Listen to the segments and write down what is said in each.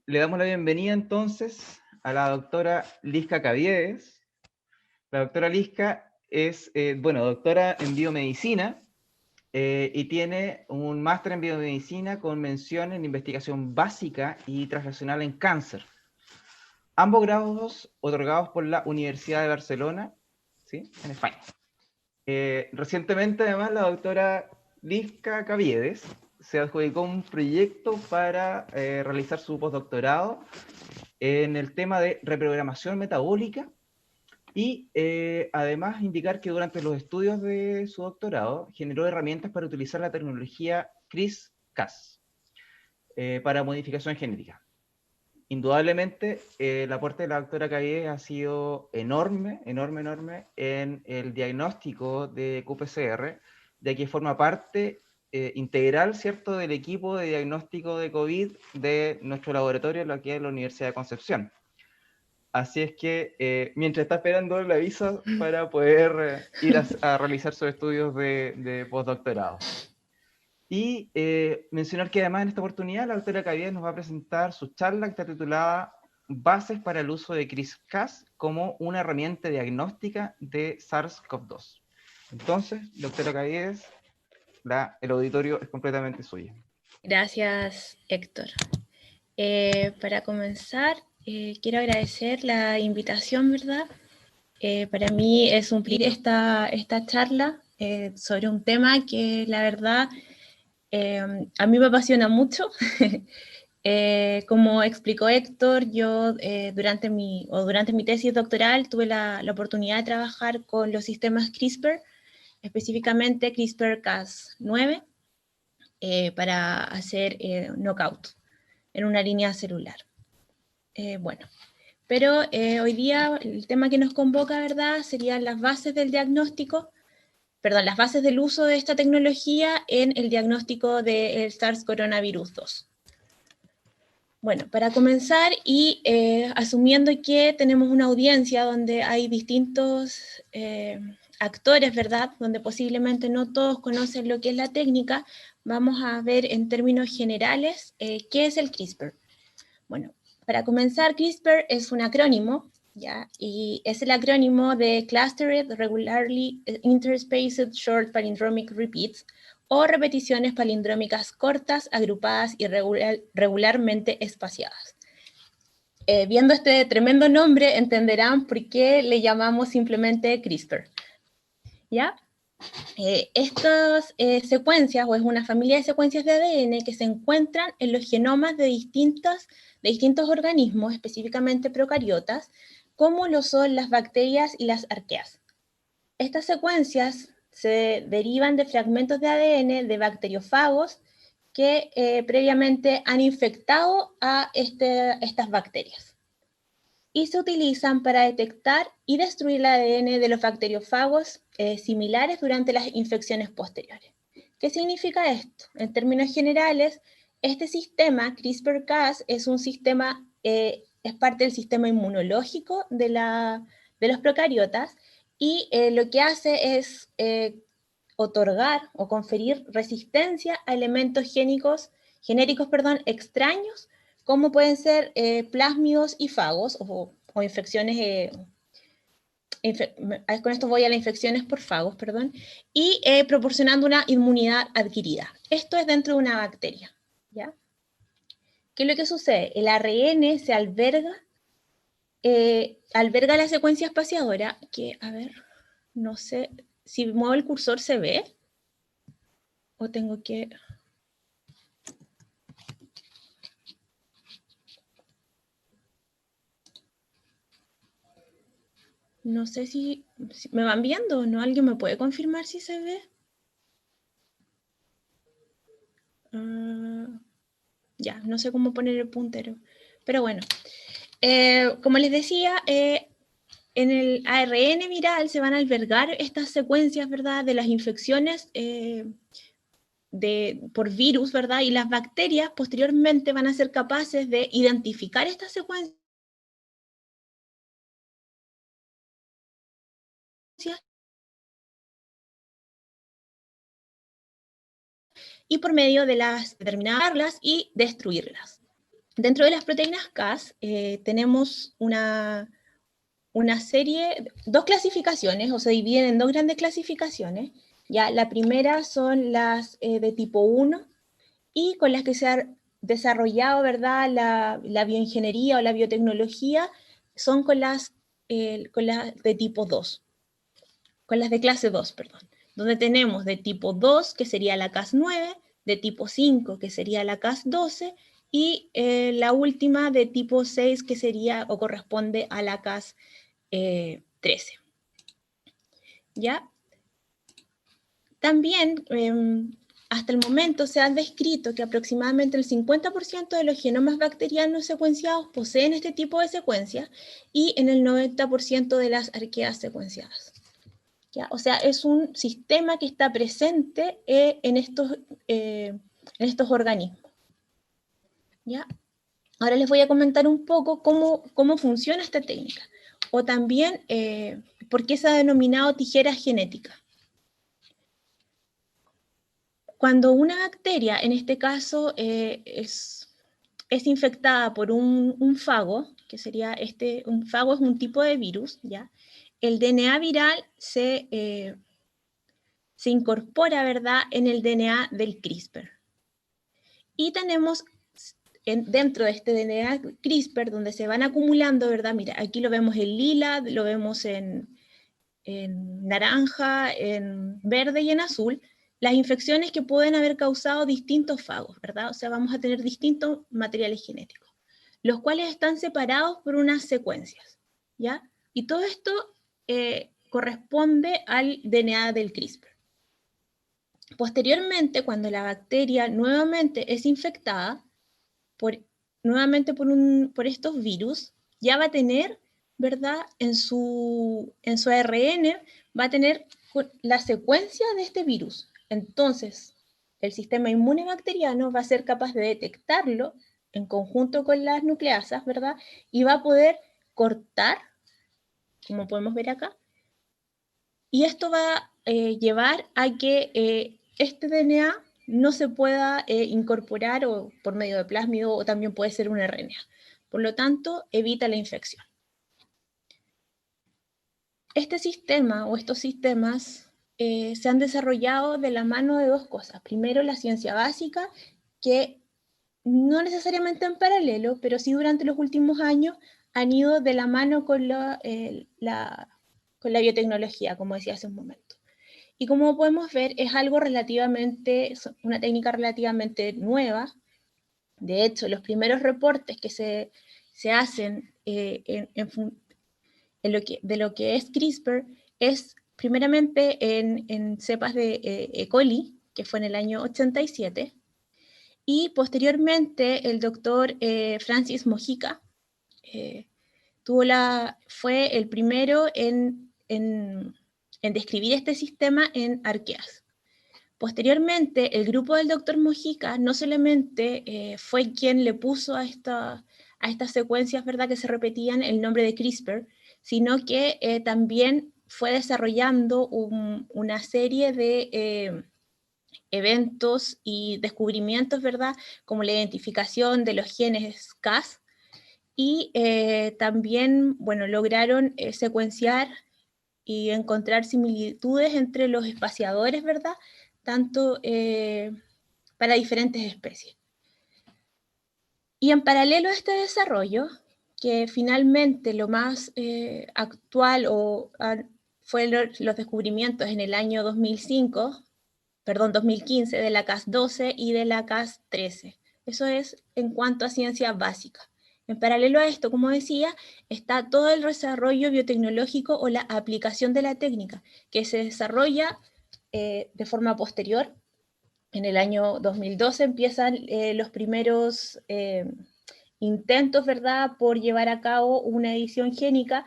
Le damos la bienvenida entonces a la doctora Lizca Caviedes. La doctora Lizca es, doctora en biomedicina y tiene un máster en biomedicina con mención en investigación básica y translacional en cáncer. Ambos grados otorgados por la Universidad de Barcelona, ¿sí?, en España. Recientemente, además, la doctora Lizca Caviedes se adjudicó un proyecto para realizar su postdoctorado en el tema de reprogramación metabólica y además indicar que durante los estudios de su doctorado generó herramientas para utilizar la tecnología CRISPR-Cas para modificación genética. Indudablemente, el aporte de la doctora Caviedes ha sido enorme en el diagnóstico de QPCR, de que forma parte integral, ¿cierto?, del equipo de diagnóstico de COVID de nuestro laboratorio, lo que es la Universidad de Concepción. Así es que mientras está esperando la visa para poder ir a realizar sus estudios de postdoctorado. Y mencionar que además en esta oportunidad la doctora Caviedes nos va a presentar su charla que está titulada Bases para el uso de CRISPR-Cas como una herramienta diagnóstica de SARS-CoV-2. Entonces, doctora Caviedes, el auditorio es completamente suyo. Gracias, Héctor. Para comenzar, quiero agradecer la invitación, ¿verdad? Para mí es un privilegio esta charla sobre un tema que la verdad a mí me apasiona mucho. Como explicó Héctor, yo durante mi tesis doctoral tuve la oportunidad de trabajar con los sistemas CRISPR, específicamente CRISPR-Cas9, para hacer knockout en una línea celular. Pero hoy día el tema que nos convoca, ¿verdad?, serían las bases del diagnóstico, las bases del uso de esta tecnología en el diagnóstico del SARS coronavirus 2. Bueno, para comenzar y asumiendo que tenemos una audiencia donde hay distintos actores, ¿verdad?, donde posiblemente no todos conocen lo que es la técnica, vamos a ver en términos generales qué es el CRISPR. Bueno, para comenzar, CRISPR es un acrónimo, ¿ya? Y es el acrónimo de Clustered Regularly Interspaced Short Palindromic Repeats, o repeticiones palindrómicas cortas, agrupadas y regularmente espaciadas. Viendo este tremendo nombre, entenderán por qué le llamamos simplemente CRISPR, ¿ya? Estas secuencias, o es una familia de secuencias de ADN que se encuentran en los genomas de distintos organismos, específicamente procariotas, como lo son las bacterias y las arqueas. Estas secuencias se derivan de fragmentos de ADN de bacteriófagos que previamente han infectado a estas bacterias, y se utilizan para detectar y destruir el ADN de los bacteriófagos similares durante las infecciones posteriores. ¿Qué significa esto? En términos generales, este sistema CRISPR-Cas es un sistema, es parte del sistema inmunológico de los procariotas, y lo que hace es otorgar o conferir resistencia a elementos genéricos, extraños, como pueden ser plásmidos y fagos, o infecciones, con esto voy a las infecciones por fagos, y proporcionando una inmunidad adquirida. Esto es dentro de una bacteria, ¿ya? ¿Qué es lo que sucede? El ARN se alberga la secuencia espaciadora, que, a ver, no sé, si muevo el cursor se ve, o tengo que... No sé si me van viendo o no. ¿Alguien me puede confirmar si se ve? Ya, no sé cómo poner el puntero. Pero bueno, como les decía, en el ARN viral se van a albergar estas secuencias, ¿verdad?, de las infecciones por virus, ¿verdad? Y las bacterias posteriormente van a ser capaces de identificar estas secuencias y por medio de determinarlas y destruirlas. Dentro de las proteínas Cas tenemos una serie, dos clasificaciones, o se dividen en dos grandes clasificaciones. Ya, la primera son las de tipo 1 y con las que se ha desarrollado, ¿verdad?, la bioingeniería o la biotecnología, son con las de tipo 2, con las de clase 2, perdón, donde tenemos de tipo 2, que sería la Cas9, de tipo 5, que sería la Cas12, y la última de tipo 6, que sería o corresponde a la Cas13. ¿Ya? También, hasta el momento se ha descrito que aproximadamente el 50% de los genomas bacterianos secuenciados poseen este tipo de secuencias y en el 90% de las arqueas secuenciadas. ¿Ya? O sea, es un sistema que está presente en estos organismos. ¿Ya? Ahora les voy a comentar un poco cómo funciona esta técnica, o también por qué se ha denominado tijera genética. Cuando una bacteria, en este caso, es infectada por un fago, que sería un fago es un tipo de virus, ¿ya? El DNA viral se incorpora, ¿verdad?, en el DNA del CRISPR. Y tenemos dentro de este DNA CRISPR, donde se van acumulando, ¿verdad? Mira, aquí lo vemos en lila, lo vemos en naranja, en verde y en azul, las infecciones que pueden haber causado distintos fagos, ¿verdad? O sea, vamos a tener distintos materiales genéticos, los cuales están separados por unas secuencias, ¿ya? Y todo esto corresponde al DNA del CRISPR. Posteriormente, cuando la bacteria nuevamente es infectada, nuevamente por estos virus, ya va a tener, ¿verdad?, en su ARN, va a tener la secuencia de este virus. Entonces, el sistema inmune bacteriano va a ser capaz de detectarlo en conjunto con las nucleasas, ¿verdad? Y va a poder cortar, como podemos ver acá, y esto va a llevar a que este DNA no se pueda incorporar o por medio de plásmido, o también puede ser un RNA. Por lo tanto, evita la infección. Este sistema o estos sistemas se han desarrollado de la mano de dos cosas. Primero, la ciencia básica, que no necesariamente en paralelo, pero sí durante los últimos años han ido de la mano con la biotecnología, como decía hace un momento. Y como podemos ver, es algo una técnica relativamente nueva. De hecho, los primeros reportes que se hacen de lo que es CRISPR es primeramente en cepas de E. coli, que fue en el año 87, y posteriormente el doctor Francis Mojica fue el primero en describir este sistema en arqueas. Posteriormente, el grupo del doctor Mojica no solamente fue quien le puso a estas secuencias, ¿verdad?, que se repetían el nombre de CRISPR, sino que también fue desarrollando una serie de eventos y descubrimientos, ¿verdad?, como la identificación de los genes Cas, y también, bueno, lograron secuenciar y encontrar similitudes entre los espaciadores, ¿verdad?, tanto para diferentes especies. Y en paralelo a este desarrollo, que finalmente lo más actual fue los descubrimientos en el año 2015 de la Cas12 y de la Cas13. Eso es en cuanto a ciencia básica. En paralelo a esto, como decía, está todo el desarrollo biotecnológico o la aplicación de la técnica, que se desarrolla de forma posterior. En el año 2012 empiezan los primeros intentos, ¿verdad?, por llevar a cabo una edición génica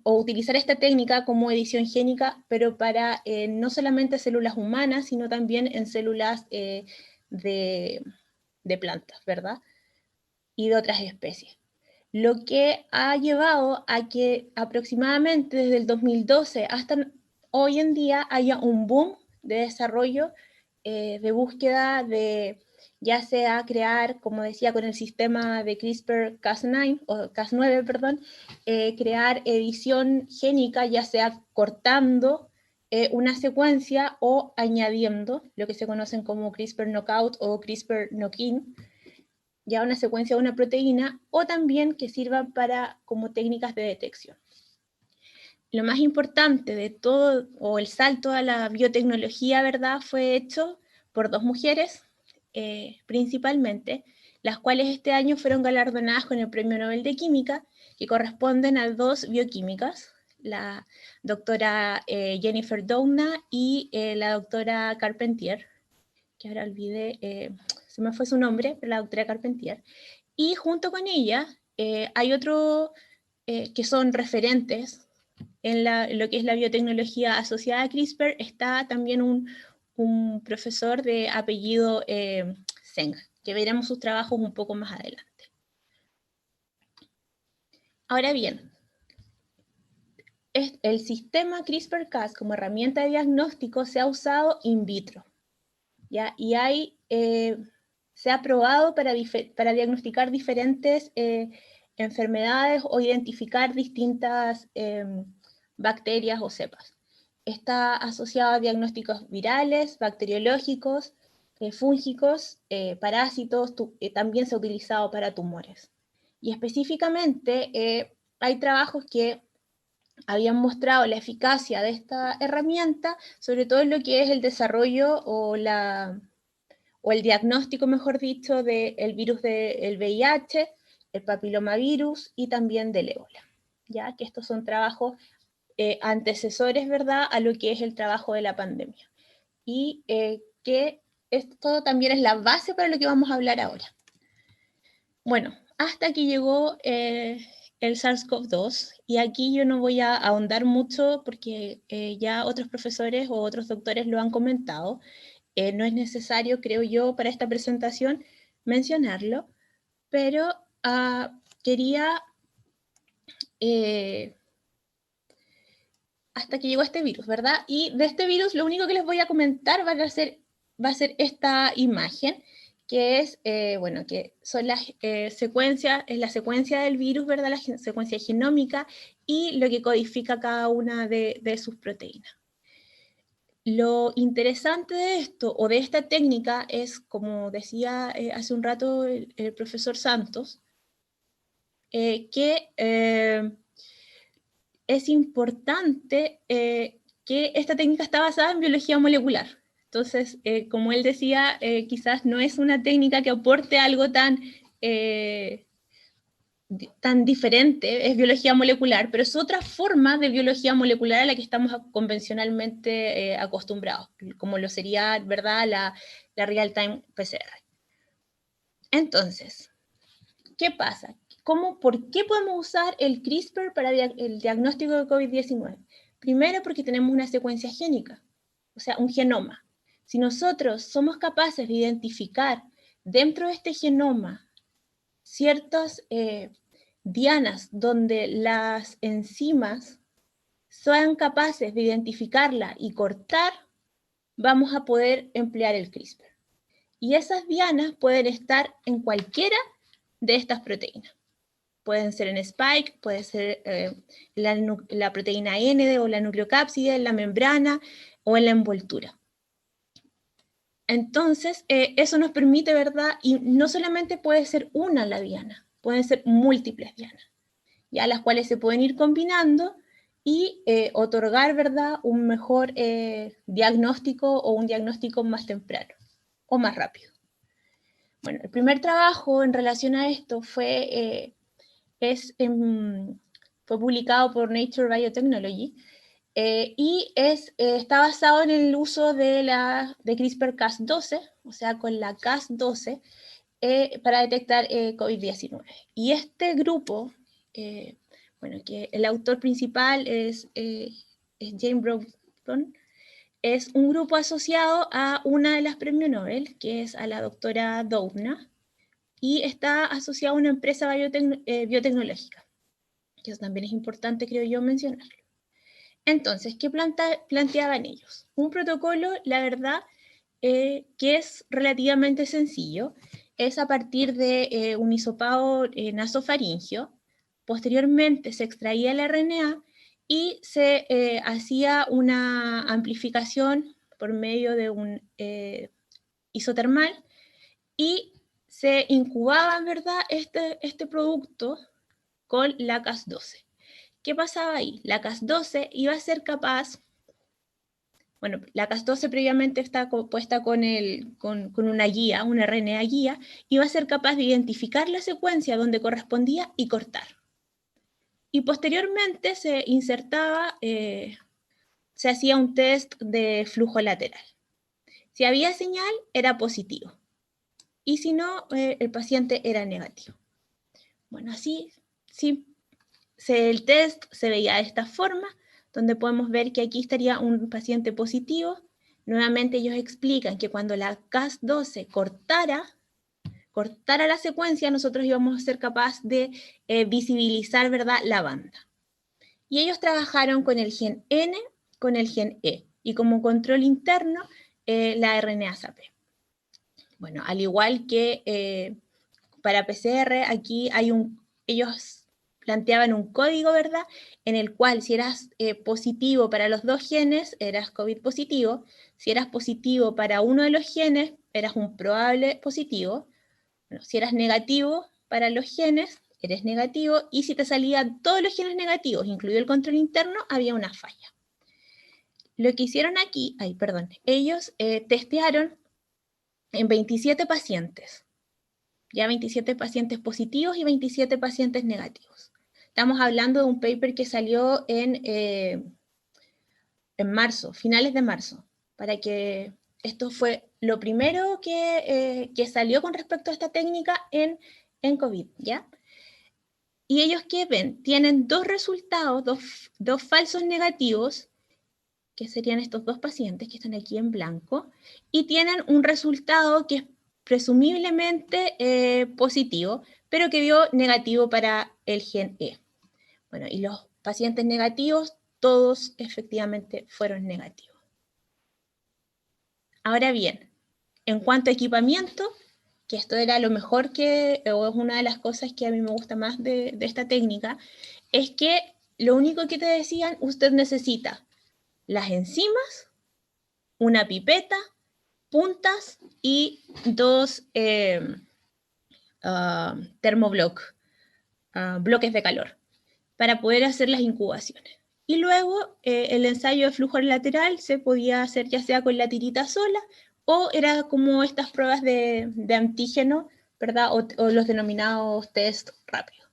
o utilizar esta técnica como edición génica, pero para no solamente células humanas, sino también en células de plantas, ¿verdad?, y de otras especies. Lo que ha llevado a que aproximadamente desde el 2012 hasta hoy en día haya un boom de desarrollo, de búsqueda de ya sea crear, como decía, con el sistema de CRISPR-Cas9, o Cas9, perdón, crear edición génica, ya sea cortando una secuencia o añadiendo lo que se conocen como CRISPR knockout o CRISPR knock-in, ya una secuencia de una proteína, o también que sirvan para como técnicas de detección. Lo más importante de todo, o el salto a la biotecnología, ¿verdad?, fue hecho por dos mujeres, principalmente, las cuales este año fueron galardonadas con el Premio Nobel de Química, que corresponden a dos bioquímicas, la doctora Jennifer Doudna y la doctora Carpentier, que ahora olvidé, se me fue su nombre, pero la doctora Carpentier. Y junto con ella hay otro que son referentes en lo que es la biotecnología asociada a CRISPR. Está también un profesor de apellido Zeng, que veremos sus trabajos un poco más adelante. Ahora bien, el sistema CRISPR-Cas como herramienta de diagnóstico se ha usado in vitro, ¿ya? Y se ha probado para diagnosticar diferentes enfermedades o identificar distintas bacterias o cepas. Está asociado a diagnósticos virales, bacteriológicos, fúngicos, parásitos, también se ha utilizado para tumores. Y específicamente hay trabajos que habían mostrado la eficacia de esta herramienta, sobre todo en lo que es el desarrollo o el diagnóstico, mejor dicho, del virus del VIH, el papilomavirus y también del ébola, ya que estos son trabajos antecesores, ¿verdad?, a lo que es el trabajo de la pandemia. Y que esto también es la base para lo que vamos a hablar ahora. Bueno, hasta aquí llegó el SARS-CoV-2, y aquí yo no voy a ahondar mucho porque ya otros profesores o otros doctores lo han comentado. No es necesario, creo yo, para esta presentación mencionarlo, pero quería, hasta que llegó este virus, ¿verdad? Y de este virus lo único que les voy a comentar va a ser esta imagen, que es, bueno, que son las secuencias, es la secuencia del virus, ¿verdad? La secuencia genómica y lo que codifica cada una de sus proteínas. Lo interesante de esto, o de esta técnica, es, como decía hace un rato el profesor Santos, que es importante que esta técnica está basada en biología molecular. Entonces, como él decía, quizás no es una técnica que aporte algo tan diferente, es biología molecular, pero es otra forma de biología molecular a la que estamos convencionalmente acostumbrados, como lo sería, ¿verdad?, la real-time PCR. Entonces, ¿qué pasa? ¿Por qué podemos usar el CRISPR para el diagnóstico de COVID-19? Primero, porque tenemos una secuencia génica, o sea, un genoma. Si nosotros somos capaces de identificar dentro de este genoma ciertas dianas donde las enzimas sean capaces de identificarla y cortar, vamos a poder emplear el CRISPR. Y esas dianas pueden estar en cualquiera de estas proteínas. Pueden ser en spike, puede ser la proteína N o la nucleocápside, en la membrana o en la envoltura. Entonces, eso nos permite, ¿verdad? Y no solamente puede ser una la diana, pueden ser múltiples dianas, ya las cuales se pueden ir combinando y otorgar, ¿verdad?, un mejor diagnóstico o un diagnóstico más temprano o más rápido. Bueno, el primer trabajo en relación a esto fue publicado por Nature Biotechnology y está basado en el uso de CRISPR-Cas12, o sea, con la Cas12, para detectar COVID-19. Y este grupo, bueno, que el autor principal es James Broughton, es un grupo asociado a una de las premios Nobel, que es a la doctora Doudna, y está asociado a una empresa biotecnológica, que eso también es importante, creo yo, mencionarlo. Entonces, ¿qué planteaban ellos? Un protocolo, la verdad, que es relativamente sencillo. Es a partir de un hisopado nasofaringio. Posteriormente se extraía el RNA y se hacía una amplificación por medio de un isotermal y se incubaba, ¿verdad?, este producto con la Cas12. ¿Qué pasaba ahí? La Cas12 iba a ser capaz, bueno, la Cas12 previamente está puesta con una guía, una RNA guía, iba a ser capaz de identificar la secuencia donde correspondía y cortar. Y posteriormente se insertaba, se hacía un test de flujo lateral. Si había señal, era positivo. Y si no, el paciente era negativo. Bueno, así, sí, el test se veía de esta forma, donde podemos ver que aquí estaría un paciente positivo. Nuevamente ellos explican que cuando la Cas12 cortara la secuencia, nosotros íbamos a ser capaces de visibilizar, ¿verdad?, la banda. Y ellos trabajaron con el gen N, con el gen E, y como control interno, la RNA-SAP. Bueno, al igual que para PCR, aquí ellos planteaban un código, ¿verdad?, en el cual si eras positivo para los dos genes, eras COVID positivo. Si eras positivo para uno de los genes, eras un probable positivo. Bueno, si eras negativo para los genes, eres negativo. Y si te salían todos los genes negativos, incluido el control interno, había una falla. Lo que hicieron aquí, ellos testearon en 27 pacientes. Ya 27 pacientes positivos y 27 pacientes negativos. Estamos hablando de un paper que salió en marzo, finales de marzo, para que esto fue lo primero que salió con respecto a esta técnica en COVID, ¿ya? Y ellos, ¿qué ven? Tienen dos resultados, dos falsos negativos, que serían estos dos pacientes que están aquí en blanco, y tienen un resultado que es presumiblemente positivo, pero que dio negativo para el gen E. Bueno, y los pacientes negativos, todos efectivamente fueron negativos. Ahora bien, en cuanto a equipamiento, que esto era lo mejor o es una de las cosas que a mí me gusta más de esta técnica, es que lo único que te decían, usted necesita las enzimas, una pipeta, puntas y dos bloques de calor para poder hacer las incubaciones. Y luego el ensayo de flujo lateral se podía hacer ya sea con la tirita sola o era como estas pruebas de antígeno, ¿verdad? O los denominados test rápidos.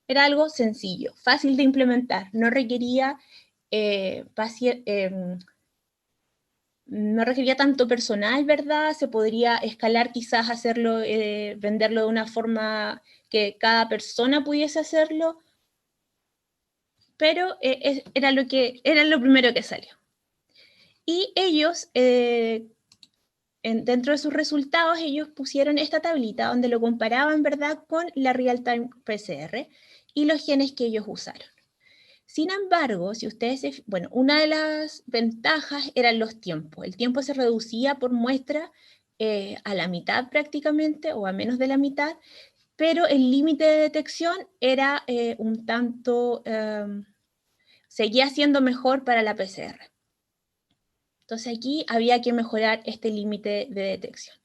Era algo sencillo, fácil de implementar, no requería no requería tanto personal, ¿verdad? Se podría escalar, quizás hacerlo, venderlo de una forma que cada persona pudiese hacerlo, pero era lo primero que salió. Y ellos, dentro de sus resultados, ellos pusieron esta tablita donde lo comparaban, ¿verdad?, con la Real-Time PCR y los genes que ellos usaron. Sin embargo, si ustedes, bueno, una de las ventajas eran los tiempos. El tiempo se reducía por muestra a la mitad prácticamente, o a menos de la mitad, pero el límite de detección era un tanto, seguía siendo mejor para la PCR. Entonces aquí había que mejorar este límite de detección.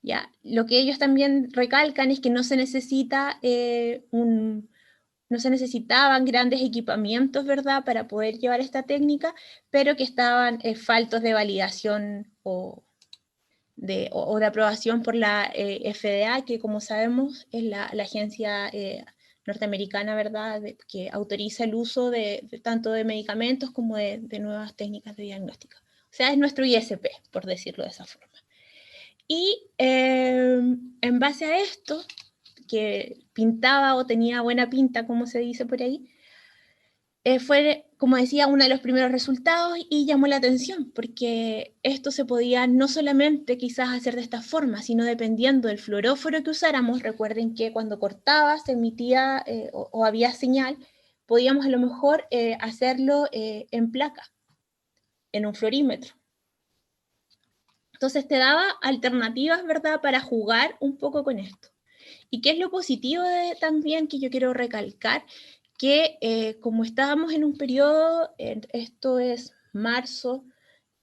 ¿Ya? Lo que ellos también recalcan es que no se necesita no se necesitaban grandes equipamientos, ¿verdad?, para poder llevar esta técnica, pero que estaban faltos de validación o de aprobación por la FDA, que como sabemos es la agencia norteamericana, ¿verdad?, que autoriza el uso tanto de medicamentos como de nuevas técnicas de diagnóstico. O sea, es nuestro ISP, por decirlo de esa forma. Y en base a esto, que pintaba o tenía buena pinta, como se dice por ahí, fue, como decía, uno de los primeros resultados y llamó la atención, porque esto se podía no solamente quizás hacer de esta forma, sino dependiendo del fluoróforo que usáramos. Recuerden que cuando cortaba se emitía o había señal, podíamos a lo mejor hacerlo en placa, en un fluorímetro. Entonces te daba alternativas, ¿verdad?, para jugar un poco con esto. ¿Y qué es lo positivo también que yo quiero recalcar? Que como estábamos en un periodo, esto es marzo,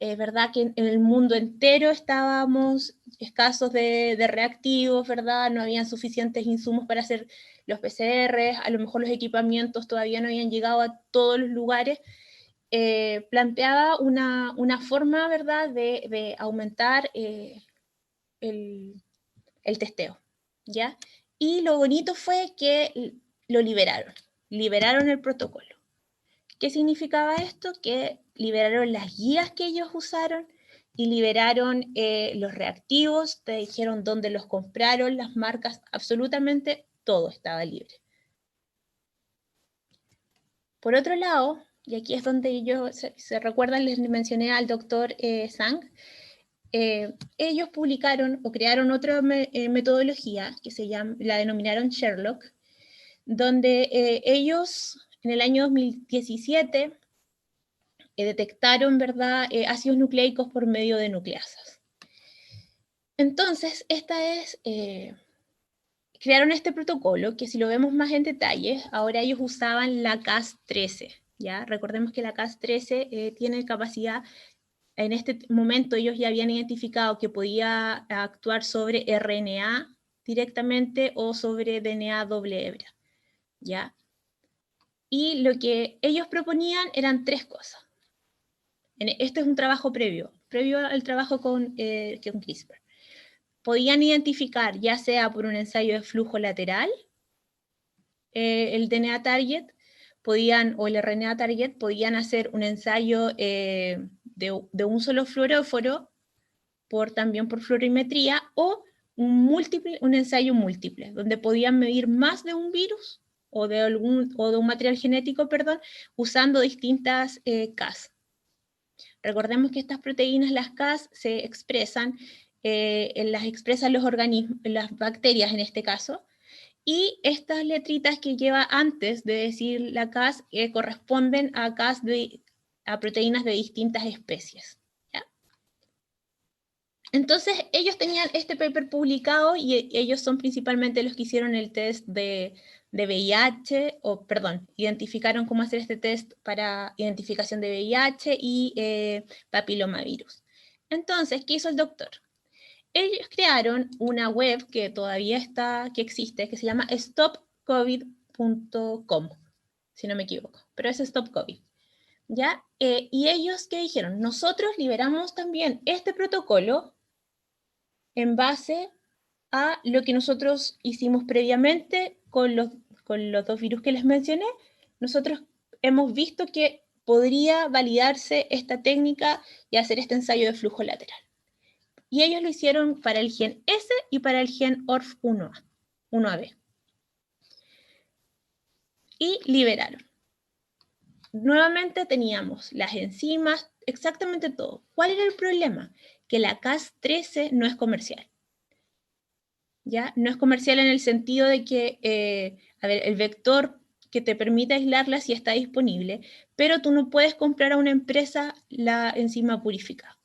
¿verdad? Que en el mundo entero estábamos escasos de reactivos, ¿verdad? No habían suficientes insumos para hacer los PCR, a lo mejor los equipamientos todavía no habían llegado a todos los lugares. Planteaba una forma, ¿verdad?, de aumentar el testeo, ¿ya? Y lo bonito fue que lo liberaron el protocolo. ¿Qué significaba esto? Que liberaron las guías que ellos usaron y liberaron los reactivos, te dijeron dónde los compraron, las marcas, absolutamente todo estaba libre. Por otro lado, y aquí es donde se recuerdan, les mencioné al doctor Zhang, ellos publicaron o crearon otra metodología que la denominaron Sherlock, donde ellos en el año 2017 detectaron, ¿verdad?, ácidos nucleicos por medio de nucleasas. Entonces, crearon este protocolo que, si lo vemos más en detalle, ahora ellos usaban la Cas13, ¿ya? Recordemos que la Cas13 tiene capacidad, en este momento ellos ya habían identificado que podía actuar sobre RNA directamente o sobre DNA doble hebra, ¿ya? Y lo que ellos proponían eran tres cosas. Este es un trabajo previo al trabajo con CRISPR. Podían identificar, ya sea por un ensayo de flujo lateral, el DNA target, o el RNA target, podían hacer un ensayo de un solo fluoróforo, también por fluorimetría, o un ensayo múltiple, donde podían medir más de un virus o de un material genético, perdón, usando distintas Cas. Recordemos que estas proteínas, las Cas, se expresan, las expresan los organismos, las bacterias en este caso, y estas letritas que lleva antes de decir la Cas corresponden a a proteínas de distintas especies. ¿Ya? Entonces, ellos tenían este paper publicado y ellos son principalmente los que hicieron el test de VIH, identificaron cómo hacer este test para identificación de VIH y papilomavirus. Entonces, ¿qué hizo el doctor? Ellos crearon una web que todavía existe, que se llama stopcovid.com, si no me equivoco, pero es stopcovid, ¿ya? Y ellos, ¿qué dijeron? Nosotros liberamos también este protocolo en base a lo que nosotros hicimos previamente con los dos virus que les mencioné. Nosotros hemos visto que podría validarse esta técnica y hacer este ensayo de flujo lateral. Y ellos lo hicieron para el gen S y para el gen ORF1AB. Y liberaron. Nuevamente teníamos las enzimas, exactamente todo. ¿Cuál era el problema? Que la Cas13 no es comercial. ¿Ya? No es comercial en el sentido de que, el vector que te permite aislarla sí está disponible, pero tú no puedes comprar a una empresa la enzima purificada.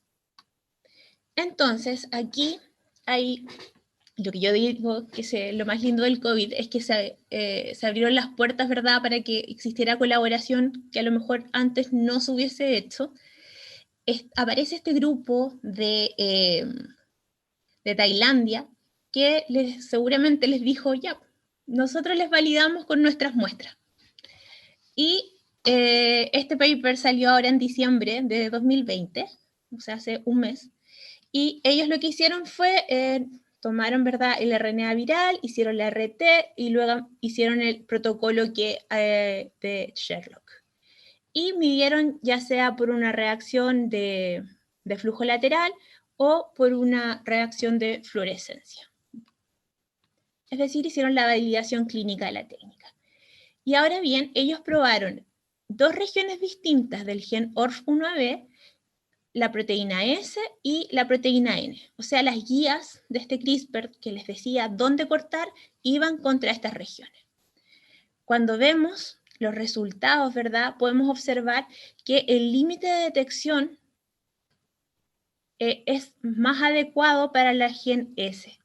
Entonces, aquí hay lo que yo digo que lo más lindo del COVID es que se abrieron las puertas, ¿verdad?, para que existiera colaboración que a lo mejor antes no se hubiese hecho. Aparece este grupo de Tailandia que seguramente les dijo, ya, nosotros les validamos con nuestras muestras. Y este paper salió ahora en diciembre de 2020, o sea, hace un mes, y ellos lo que hicieron fue, tomaron, ¿verdad?, el RNA viral, hicieron la RT y luego hicieron el protocolo de Sherlock. Y midieron ya sea por una reacción de flujo lateral o por una reacción de fluorescencia. Es decir, hicieron la validación clínica de la técnica. Y ahora bien, ellos probaron dos regiones distintas del gen ORF1AB, la proteína S y la proteína N. O sea, las guías de este CRISPR que les decía dónde cortar iban contra estas regiones. Cuando vemos los resultados, ¿verdad?, podemos observar que el límite de detección es más adecuado para la gen S.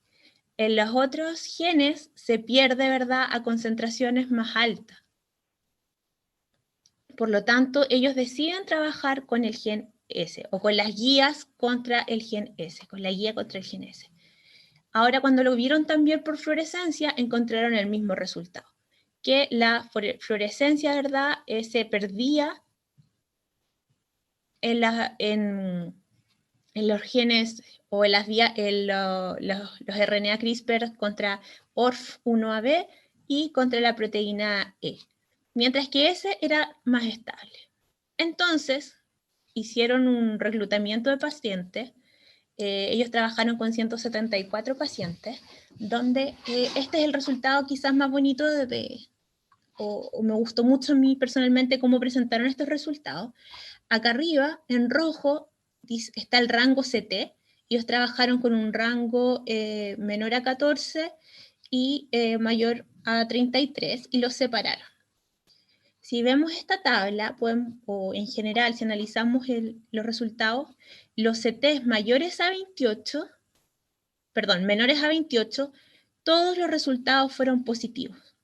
En los otros genes se pierde, ¿verdad?, a concentraciones más altas. Por lo tanto, ellos deciden trabajar con el gen S o con las guías contra el gen S, con la guía contra el gen S. Ahora, cuando lo vieron también por fluorescencia, encontraron el mismo resultado, que la fluorescencia, ¿verdad?, se perdía en los genes o en los RNA CRISPR contra ORF1AB y contra la proteína E, mientras que ese era más estable. Entonces, hicieron un reclutamiento de pacientes. Ellos trabajaron con 174 pacientes, donde este es el resultado quizás más bonito o me gustó mucho a mí personalmente cómo presentaron estos resultados. Acá arriba, en rojo, está el rango CT. Ellos trabajaron con un rango menor a 14 y mayor a 33 y los separaron. Si vemos esta tabla, o en general, si analizamos los resultados, los CTs menores a 28, todos los resultados fueron positivos.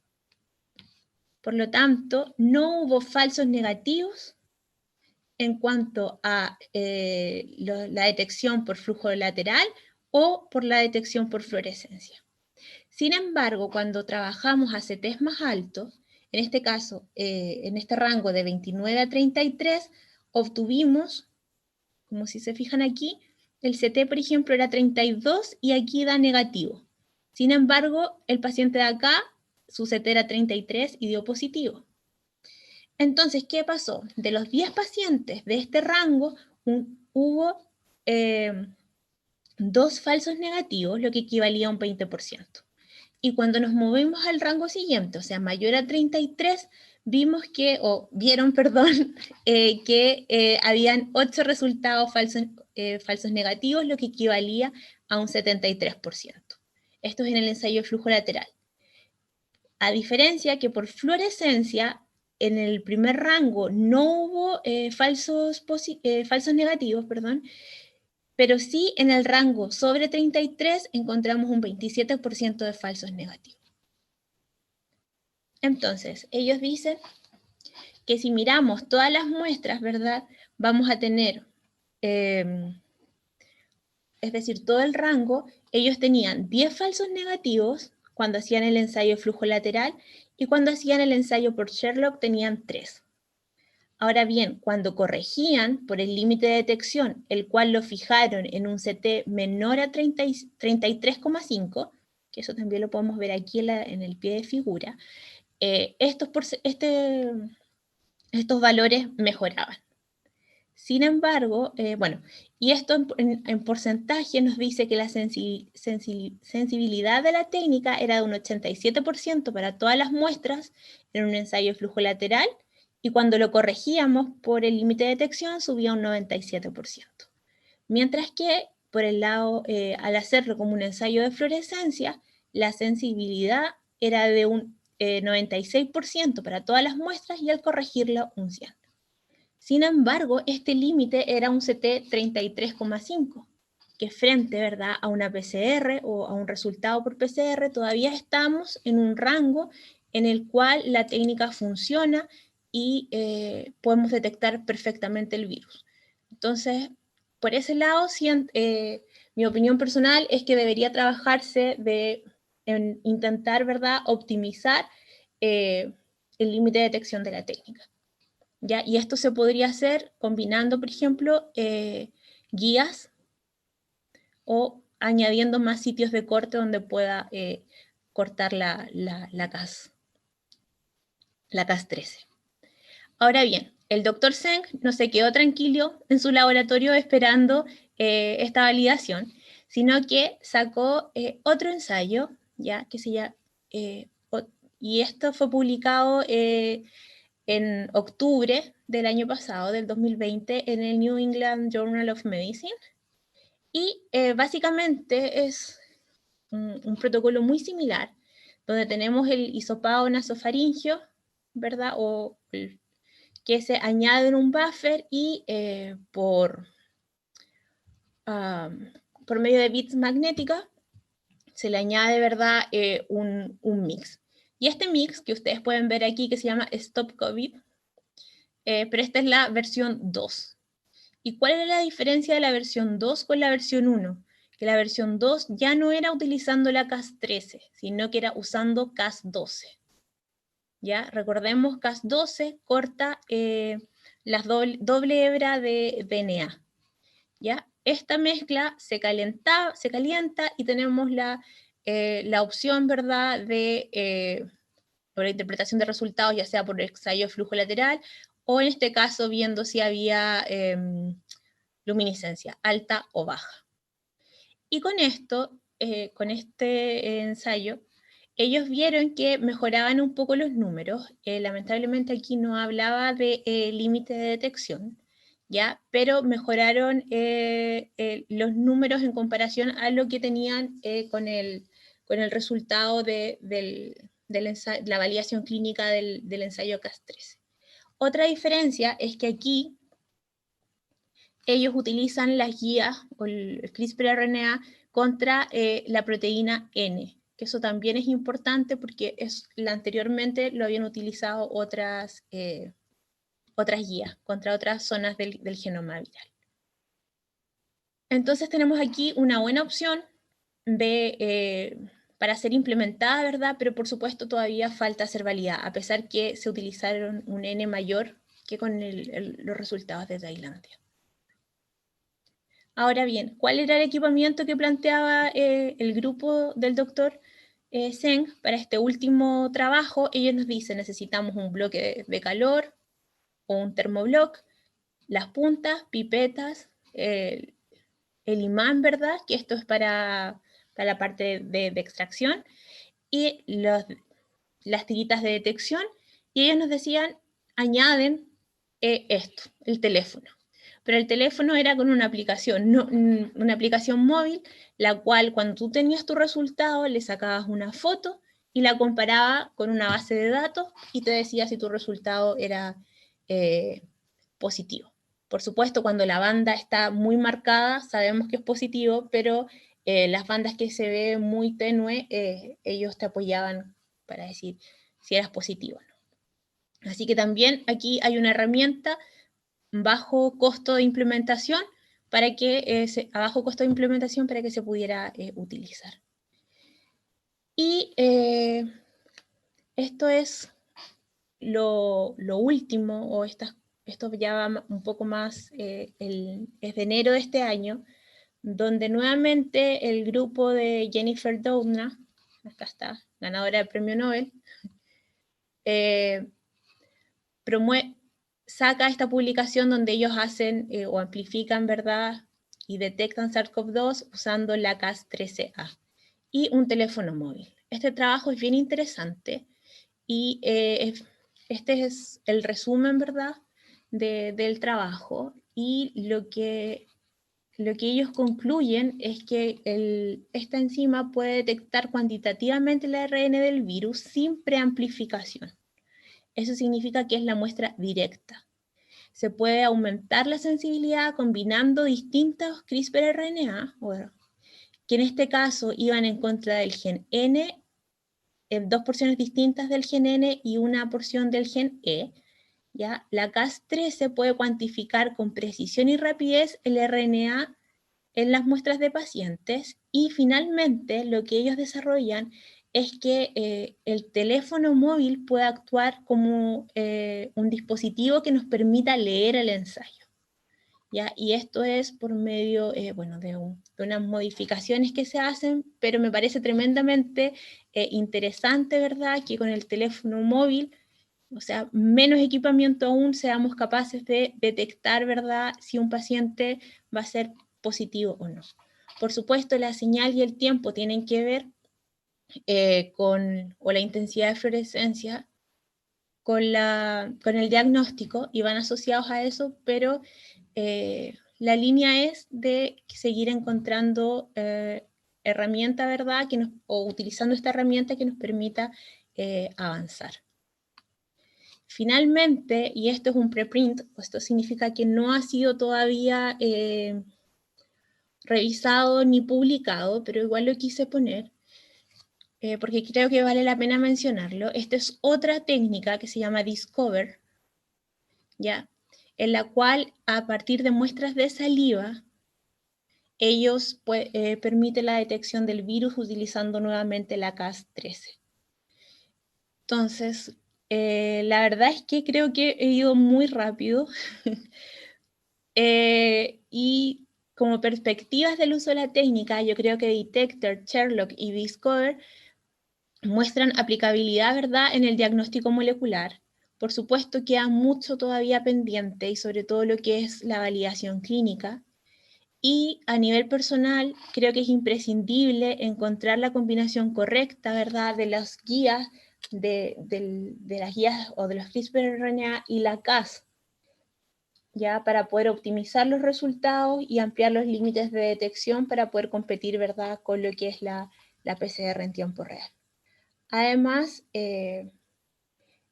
Por lo tanto, no hubo falsos negativos en cuanto a la detección por flujo lateral o por la detección por fluorescencia. Sin embargo, cuando trabajamos a CTs más altos, en este caso, en este rango de 29 a 33, obtuvimos, como si se fijan aquí, el CT, por ejemplo, era 32 y aquí da negativo. Sin embargo, el paciente de acá, su CT era 33 y dio positivo. Entonces, ¿qué pasó? De los 10 pacientes de este rango, hubo 2 falsos negativos, lo que equivalía a un 20%. Y cuando nos movimos al rango siguiente, o sea, mayor a 33, vieron, que habían 8 resultados falsos negativos, lo que equivalía a un 73%. Esto es en el ensayo de flujo lateral. A diferencia que por fluorescencia, en el primer rango no hubo falsos negativos, pero sí en el rango sobre 33 encontramos un 27% de falsos negativos. Entonces, ellos dicen que si miramos todas las muestras, ¿verdad?, vamos a tener, es decir, todo el rango, ellos tenían 10 falsos negativos cuando hacían el ensayo de flujo lateral y cuando hacían el ensayo por Sherlock tenían 3. Ahora bien, cuando corregían por el límite de detección, el cual lo fijaron en un CT menor a 33,5, que eso también lo podemos ver aquí en el pie de figura, estos valores mejoraban. Sin embargo, y esto en porcentaje nos dice que la sensibilidad de la técnica era de un 87% para todas las muestras en un ensayo de flujo lateral, y cuando lo corregíamos por el límite de detección subía un 97%. Mientras que, por el lado, al hacerlo como un ensayo de fluorescencia, la sensibilidad era de un 96% para todas las muestras y al corregirlo un 100%. Sin embargo, este límite era un CT 33,5, que frente, ¿verdad?, a una PCR o a un resultado por PCR, todavía estamos en un rango en el cual la técnica funciona y podemos detectar perfectamente el virus. Entonces, por ese lado, mi opinión personal es que debería trabajarse en intentar, ¿verdad?, optimizar el límite de detección de la técnica. ¿Ya? Y esto se podría hacer combinando, por ejemplo, guías o añadiendo más sitios de corte donde pueda cortar la Cas13. Ahora bien, el doctor Zeng no se quedó tranquilo en su laboratorio esperando esta validación, sino que sacó otro ensayo, ¿ya? Que se llama, y esto fue publicado en octubre del año pasado, del 2020, en el New England Journal of Medicine. Y básicamente es un protocolo muy similar, donde tenemos el hisopado nasofaringeo, ¿verdad? Que se añade en un buffer y por medio de bits magnética, se le añade, ¿verdad?, un mix. Y este mix que ustedes pueden ver aquí, que se llama Stop COVID, pero esta es la versión 2. ¿Y cuál era la diferencia de la versión 2 con la versión 1? Que la versión 2 ya no era utilizando la Cas13, sino que era usando Cas12. ¿Ya? Recordemos, Cas12 corta la doble hebra de DNA. ¿Ya? Esta mezcla se calienta y tenemos la opción, ¿verdad?, de por la interpretación de resultados, ya sea por el ensayo de flujo lateral, o en este caso viendo si había luminiscencia alta o baja. Y con esto, con este ensayo, ellos vieron que mejoraban un poco los números. Lamentablemente aquí no hablaba de límite de detección, ¿ya? Pero mejoraron los números en comparación a lo que tenían con el resultado de la validación clínica del ensayo Cas13. Otra diferencia es que aquí ellos utilizan las guías o el CRISPR-RNA contra la proteína N, que eso también es importante porque anteriormente lo habían utilizado otras guías contra otras zonas del genoma viral. Entonces tenemos aquí una buena opción para ser implementada, ¿verdad? Pero por supuesto todavía falta ser validada, a pesar que se utilizaron un N mayor que con los resultados de Tailandia. Ahora bien, ¿cuál era el equipamiento que planteaba el grupo del doctor Zeng para este último trabajo? Ellos nos dicen, necesitamos un bloque de calor o un termobloc, las puntas, pipetas, el imán, ¿verdad? Que esto es para la parte de extracción, y las tiritas de detección, y ellos nos decían, añaden esto, el teléfono. Pero el teléfono era con una aplicación, una aplicación móvil, la cual cuando tú tenías tu resultado le sacabas una foto y la comparaba con una base de datos y te decía si tu resultado era positivo. Por supuesto, cuando la banda está muy marcada, sabemos que es positivo, pero las bandas que se ve muy tenue, ellos te apoyaban para decir si eras positivo o no. Así que también aquí hay una herramienta bajo costo de implementación para que a bajo costo de implementación para que se pudiera utilizar. Y esto es lo último, o esto ya va un poco más, es de enero de este año, donde nuevamente el grupo de Jennifer Doudna, acá está, ganadora del premio Nobel, saca esta publicación donde ellos hacen o amplifican, ¿verdad?, y detectan SARS-CoV-2 usando la Cas13a y un teléfono móvil. Este trabajo es bien interesante y este es el resumen, ¿verdad?, del trabajo, y lo que ellos concluyen es que esta enzima puede detectar cuantitativamente el ARN del virus sin preamplificación. Eso significa que es la muestra directa. Se puede aumentar la sensibilidad combinando distintos CRISPR-RNA, que en este caso iban en contra del gen N, dos porciones distintas del gen N y una porción del gen E. ¿Ya? La Cas13 puede cuantificar con precisión y rapidez el RNA en las muestras de pacientes, y finalmente lo que ellos desarrollan es que el teléfono móvil puede actuar como un dispositivo que nos permita leer el ensayo, ¿ya? Y esto es por medio de unas modificaciones que se hacen, pero me parece tremendamente interesante, ¿verdad?, que con el teléfono móvil, o sea, menos equipamiento aún, seamos capaces de detectar, ¿verdad?, si un paciente va a ser positivo o no. Por supuesto, la señal y el tiempo tienen que ver o la intensidad de fluorescencia con el diagnóstico y van asociados a eso, pero la línea es de seguir encontrando herramienta, ¿verdad?, o utilizando esta herramienta que nos permita avanzar. Finalmente, y esto es un preprint, esto significa que no ha sido todavía revisado ni publicado, pero igual lo quise poner, porque creo que vale la pena mencionarlo. Esta es otra técnica que se llama Discover, ¿ya? En la cual, a partir de muestras de saliva, ellos permiten la detección del virus utilizando nuevamente la Cas13. Entonces, la verdad es que creo que he ido muy rápido y como perspectivas del uso de la técnica, yo creo que Detector, Sherlock y Discover muestran aplicabilidad, ¿verdad?, en el diagnóstico molecular. Por supuesto, queda mucho todavía pendiente y sobre todo lo que es la validación clínica. Y a nivel personal, creo que es imprescindible encontrar la combinación correcta, ¿verdad?, de las guías, de las guías o de los CRISPR-RNA y la Cas, ya para poder optimizar los resultados y ampliar los límites de detección para poder competir, ¿verdad?, con lo que es la PCR en tiempo real. Además, es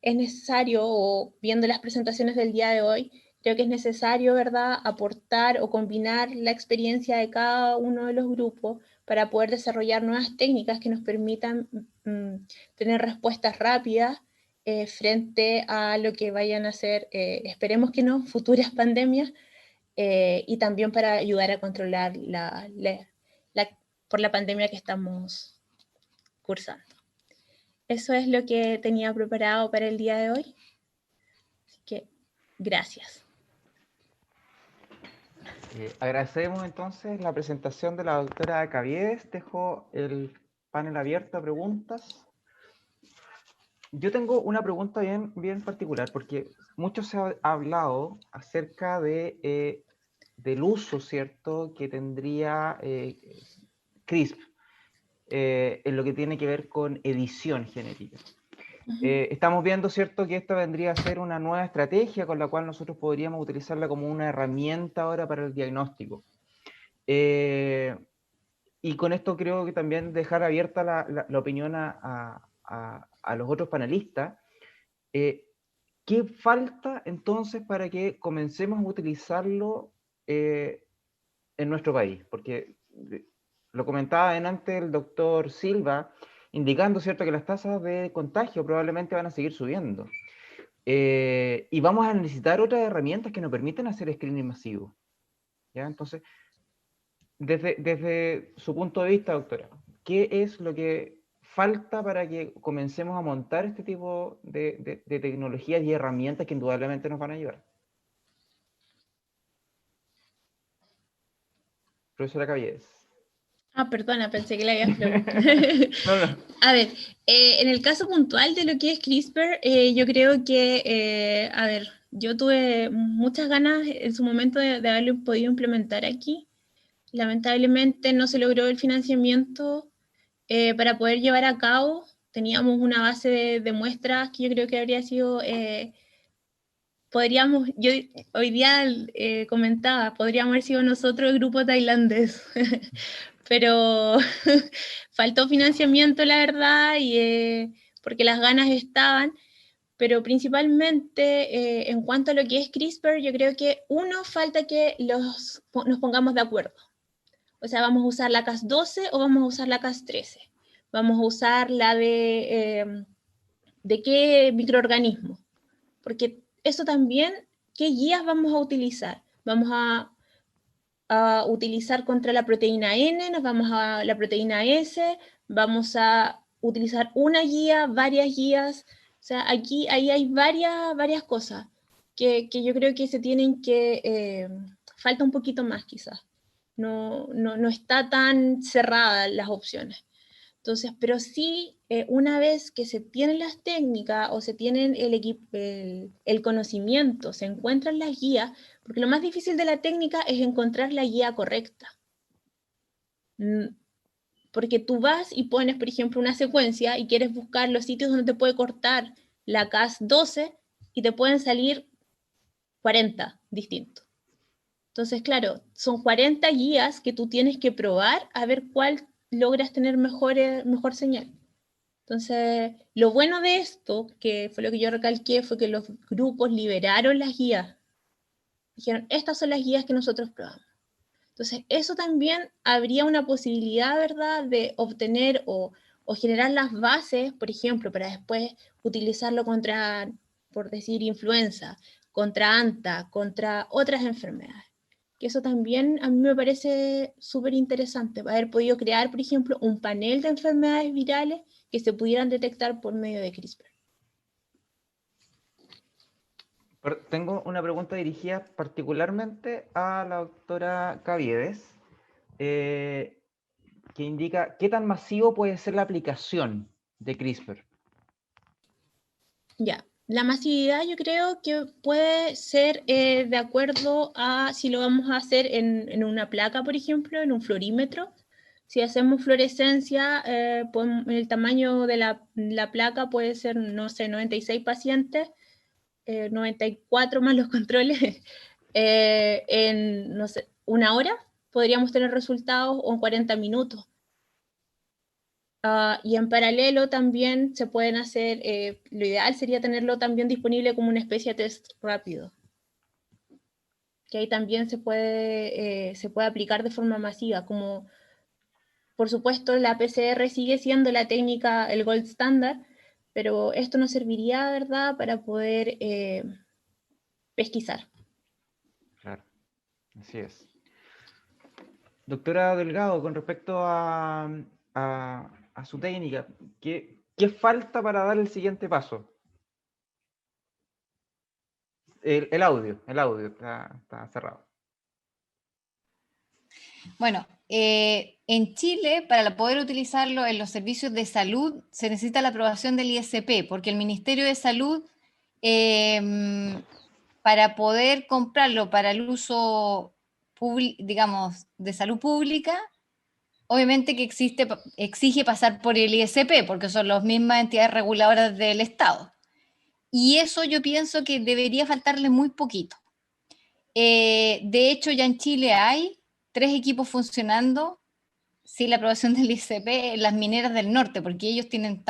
necesario, o viendo las presentaciones del día de hoy, creo que es necesario, ¿verdad?, aportar o combinar la experiencia de cada uno de los grupos para poder desarrollar nuevas técnicas que nos permitan tener respuestas rápidas frente a lo que vayan a ser, esperemos que no, futuras pandemias, y también para ayudar a controlar por la pandemia que estamos cursando. Eso es lo que tenía preparado para el día de hoy. Así que, gracias. Agradecemos entonces la presentación de la doctora Caviedes. Dejo el panel abierto a preguntas. Yo tengo una pregunta bien particular, porque mucho se ha hablado acerca del uso, ¿cierto?, que tendría CRISP en lo que tiene que ver con edición genética. Estamos viendo, ¿cierto?, que esta vendría a ser una nueva estrategia con la cual nosotros podríamos utilizarla como una herramienta ahora para el diagnóstico. Y con esto creo que también dejar abierta la opinión a los otros panelistas. ¿Qué falta entonces para que comencemos a utilizarlo en nuestro país? Porque lo comentaba antes el doctor Silva, indicando, ¿cierto?, que las tasas de contagio probablemente van a seguir subiendo. Y vamos a necesitar otras herramientas que nos permiten hacer screening masivo. ¿Ya? Entonces, desde su punto de vista, doctora, ¿qué es lo que falta para que comencemos a montar este tipo de tecnologías y herramientas que indudablemente nos van a ayudar? Profesora Caviedes. Perdona, pensé que le habías preguntado. No. A ver, en el caso puntual de lo que es CRISPR, yo creo que, a ver, yo tuve muchas ganas en su momento de haberlo podido implementar aquí. Lamentablemente no se logró el financiamiento para poder llevar a cabo. Teníamos una base de muestras que yo creo que habría sido, yo hoy día comentaba, podríamos haber sido nosotros el grupo tailandés, pero faltó financiamiento, la verdad, y porque las ganas estaban, pero principalmente en cuanto a lo que es CRISPR, yo creo que falta que nos pongamos de acuerdo. O sea, ¿vamos a usar la Cas12 o vamos a usar la Cas13? ¿Vamos a usar la de qué microorganismo? Porque eso también, ¿qué guías vamos a utilizar? ¿Vamos a utilizar contra la proteína N? ¿Nos vamos a la proteína S? ¿Vamos a utilizar una guía, varias guías? O sea, ahí hay varias cosas que yo creo que se tienen que... falta un poquito más quizás. No está tan cerrada las opciones. Entonces, pero sí, una vez que se tienen las técnicas o se tienen el conocimiento, se encuentran las guías, porque lo más difícil de la técnica es encontrar la guía correcta. Porque tú vas y pones, por ejemplo, una secuencia y quieres buscar los sitios donde te puede cortar la Cas12 y te pueden salir 40 distintos. Entonces, claro, son 40 guías que tú tienes que probar a ver cuál logras tener mejor señal. Entonces, lo bueno de esto, que fue lo que yo recalqué, fue que los grupos liberaron las guías. Dijeron, estas son las guías que nosotros probamos. Entonces, eso también habría una posibilidad, ¿verdad?, de obtener o generar las bases, por ejemplo, para después utilizarlo contra, por decir, influenza, contra anta, contra otras enfermedades. Que eso también a mí me parece súper interesante, haber podido crear, por ejemplo, un panel de enfermedades virales que se pudieran detectar por medio de CRISPR. Tengo una pregunta dirigida particularmente a la doctora Caviedes, que indica qué tan masivo puede ser la aplicación de CRISPR. Ya, la masividad yo creo que puede ser de acuerdo a si lo vamos a hacer en una placa, por ejemplo, en un fluorímetro. Si hacemos fluorescencia, el tamaño de la placa puede ser, no sé, 96 pacientes, 94 más los controles, en, no sé, una hora podríamos tener resultados o en 40 minutos. Y en paralelo también se pueden hacer, lo ideal sería tenerlo también disponible como una especie de test rápido, que ahí también se puede aplicar de forma masiva, como por supuesto la PCR sigue siendo la técnica, el gold standard, pero esto nos serviría, ¿verdad?, para poder pesquisar. Claro, así es. Doctora Delgado, con respecto a su técnica, ¿qué falta para dar el siguiente paso? El audio está cerrado. Bueno, en Chile, para poder utilizarlo en los servicios de salud, se necesita la aprobación del ISP, porque el Ministerio de Salud, para poder comprarlo para el uso, digamos, de salud pública, obviamente que exige pasar por el ISP, porque son las mismas entidades reguladoras del Estado. Y eso yo pienso que debería faltarle muy poquito. De hecho, ya en Chile hay 3 equipos funcionando sin la aprobación del ICP en las mineras del norte, porque ellos tienen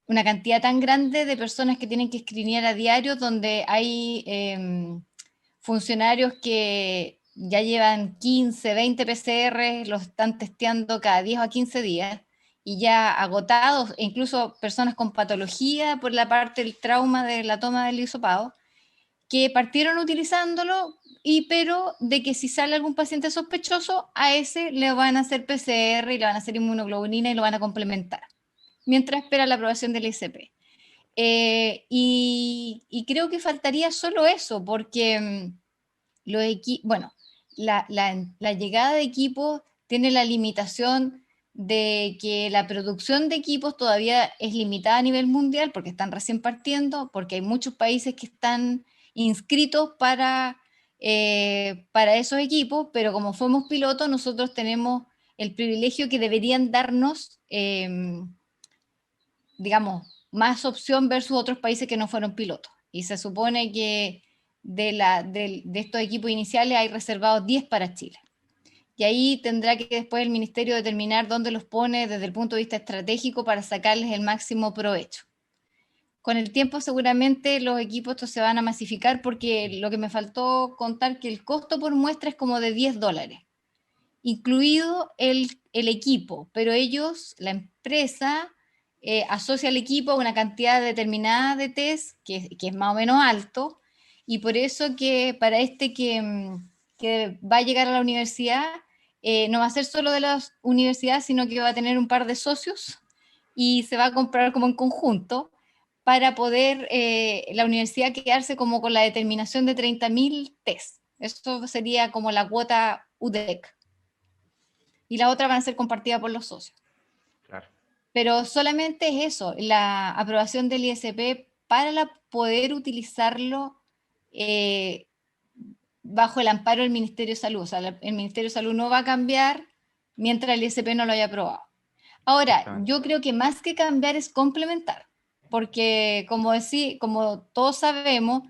una cantidad tan grande de personas que tienen que escrinear a diario, donde hay funcionarios que ya llevan 15, 20 PCR, los están testeando cada 10 a 15 días, y ya agotados, e incluso personas con patología por la parte del trauma de la toma del hisopado, que partieron utilizándolo, pero de que si sale algún paciente sospechoso, a ese le van a hacer PCR y le van a hacer inmunoglobulina y lo van a complementar, mientras espera la aprobación del ICP. Y creo que faltaría solo eso, porque la llegada de equipos tiene la limitación de que la producción de equipos todavía es limitada a nivel mundial, porque están recién partiendo, porque hay muchos países que están inscritos para esos equipos, pero como fuimos pilotos, nosotros tenemos el privilegio que deberían darnos, digamos, más opción versus otros países que no fueron pilotos. Y se supone que de estos equipos iniciales hay reservados 10 para Chile. Y ahí tendrá que después el ministerio determinar dónde los pone desde el punto de vista estratégico para sacarles el máximo provecho. Con el tiempo seguramente los equipos estos se van a masificar, porque lo que me faltó contar que el costo por muestra es como de $10, incluido el equipo, pero ellos, la empresa, asocia al equipo a una cantidad determinada de test que es más o menos alto, y por eso que para que va a llegar a la universidad, no va a ser solo de la universidad, sino que va a tener un par de socios y se va a comprar como en conjunto, para poder la universidad quedarse como con la determinación de 30.000 test. Eso sería como la cuota UDEC. Y la otra van a ser compartidas por los socios. Claro. Pero solamente es eso, la aprobación del ISP para poder utilizarlo bajo el amparo del Ministerio de Salud. O sea, el Ministerio de Salud no va a cambiar mientras el ISP no lo haya aprobado. Ahora, yo creo que más que cambiar es complementar, porque como todos sabemos,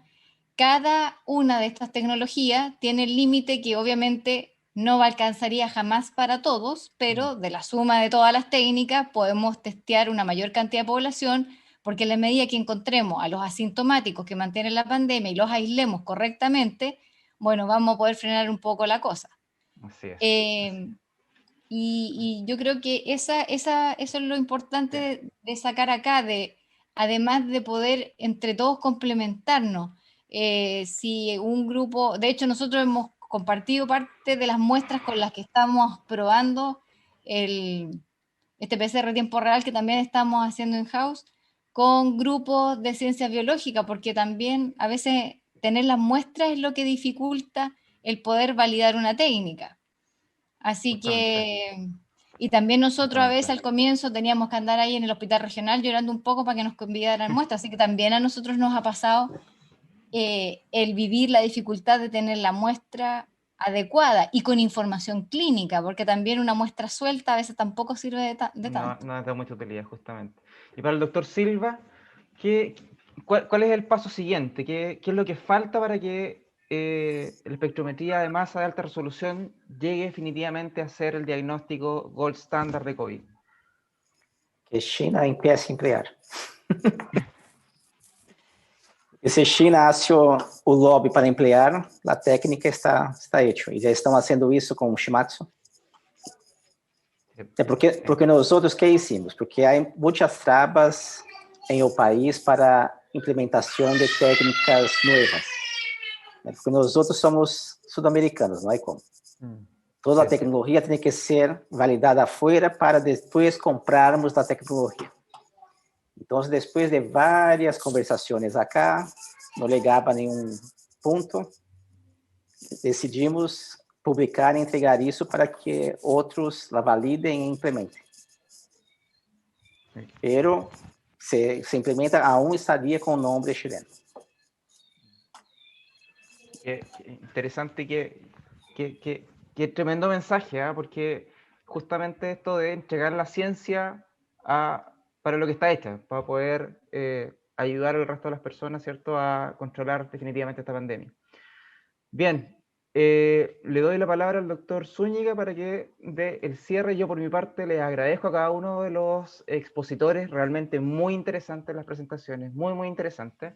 cada una de estas tecnologías tiene el límite que obviamente no alcanzaría jamás para todos, pero de la suma de todas las técnicas podemos testear una mayor cantidad de población, porque en la medida que encontremos a los asintomáticos que mantienen la pandemia y los aislemos correctamente, bueno, vamos a poder frenar un poco la cosa. Así es. Y yo creo que eso es lo importante de sacar acá, además de poder entre todos complementarnos. Si un grupo, de hecho nosotros hemos compartido parte de las muestras con las que estamos probando este PCR a tiempo real que también estamos haciendo in-house con grupos de ciencias biológicas, porque también a veces tener las muestras es lo que dificulta el poder validar una técnica. Así Justamente. que, y también nosotros a veces Justamente. al comienzo teníamos que andar ahí en el hospital regional llorando un poco para que nos convidaran muestras, así que también a nosotros nos ha pasado el vivir la dificultad de tener la muestra adecuada y con información clínica, porque también una muestra suelta a veces tampoco sirve de No, tanto. no es de mucha utilidad, justamente. Y para el doctor Silva, ¿cuál es el paso siguiente? ¿Qué es lo que falta para que la espectrometría de masa de alta resolución llegue definitivamente a ser el diagnóstico gold standard de COVID? Que China empiece a emplear. E se China hace o lobby para emplear, a técnica está hecho. E já estão fazendo isso com o Shimatsu. Porque nós outros que hicimos? Porque há muitas trabas em o país para implementação de técnicas novas. Porque nós outros somos sul-americanos, não é como. Toda a tecnologia tem que ser validada afuera para depois comprarmos a tecnologia. Então, depois de várias conversações acá, não ligava a nenhum ponto, decidimos publicar e entregar isso para que outros la validem e implementem. Pero se implementa a un estadia con nombre chileno. Qué interesante, qué tremendo mensaje, ¿eh? Porque justamente esto de entregar la ciencia para lo que está hecha, para poder ayudar al resto de las personas, ¿cierto?, a controlar definitivamente esta pandemia. Bien, le doy la palabra al doctor Zúñiga para que dé el cierre. Yo por mi parte les agradezco a cada uno de los expositores, realmente muy interesantes las presentaciones, muy, muy interesantes.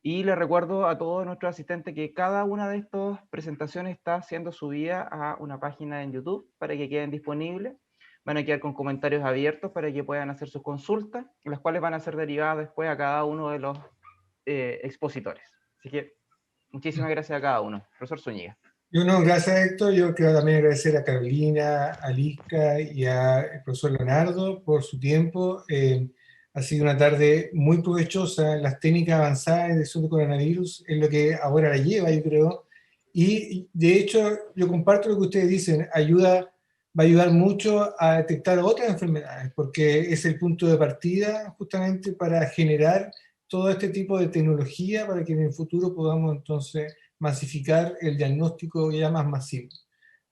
Y les recuerdo a todos nuestros asistentes que cada una de estas presentaciones está siendo subida a una página en YouTube para que queden disponibles. Van a quedar con comentarios abiertos para que puedan hacer sus consultas, las cuales van a ser derivadas después a cada uno de los expositores. Así que muchísimas gracias a cada uno. Profesor Zúñiga. Gracias, Héctor. Yo quiero también agradecer a Carolina, a Lizca y al profesor Leonardo por su tiempo. Ha sido una tarde muy provechosa. Las técnicas avanzadas de detección de coronavirus es lo que ahora la lleva, yo creo. Y de hecho, yo comparto lo que ustedes dicen, va a ayudar mucho a detectar otras enfermedades, porque es el punto de partida justamente para generar todo este tipo de tecnología para que en el futuro podamos entonces masificar el diagnóstico ya más masivo.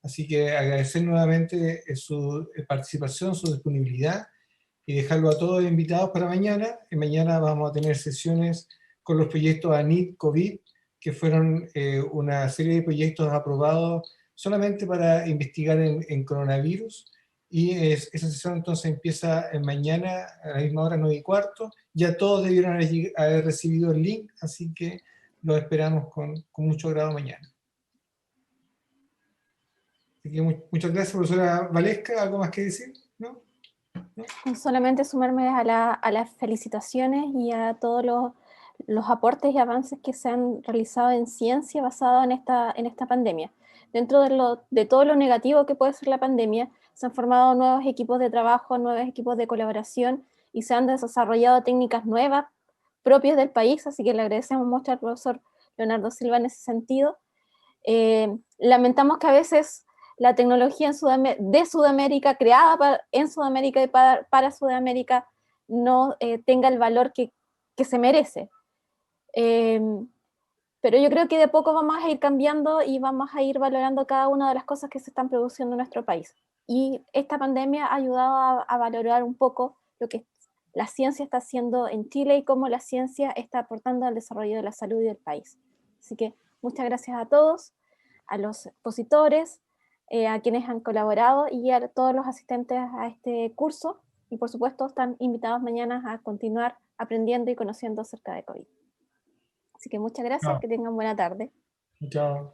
Así que agradecer nuevamente su participación, su disponibilidad y dejarlo a todos invitados para mañana. Y mañana vamos a tener sesiones con los proyectos ANID COVID, que fueron una serie de proyectos aprobados solamente para investigar en coronavirus. Y esa sesión entonces empieza mañana a la misma hora, 9:15. Ya todos debieron haber recibido el link, así que lo esperamos con mucho agrado mañana. Así que muchas gracias, profesora Valesca. ¿Algo más que decir? ¿No? ¿No? Solamente sumarme a las felicitaciones y a todos los aportes y avances que se han realizado en ciencia basado en esta pandemia. Dentro de todo lo negativo que puede ser la pandemia, se han formado nuevos equipos de trabajo, nuevos equipos de colaboración y se han desarrollado técnicas nuevas propias del país, así que le agradecemos mucho al profesor Leonardo Silva en ese sentido. Lamentamos que a veces la tecnología de Sudamérica, creada en Sudamérica y para Sudamérica, no tenga el valor que se merece. Pero yo creo que de poco vamos a ir cambiando y vamos a ir valorando cada una de las cosas que se están produciendo en nuestro país. Y esta pandemia ha ayudado a valorar un poco lo que la ciencia está haciendo en Chile y cómo la ciencia está aportando al desarrollo de la salud y del país. Así que muchas gracias a todos, a los expositores, a quienes han colaborado y a todos los asistentes a este curso. Y por supuesto están invitados mañana a continuar aprendiendo y conociendo acerca de COVID. Así que muchas gracias, que tengan buena tarde. Chao.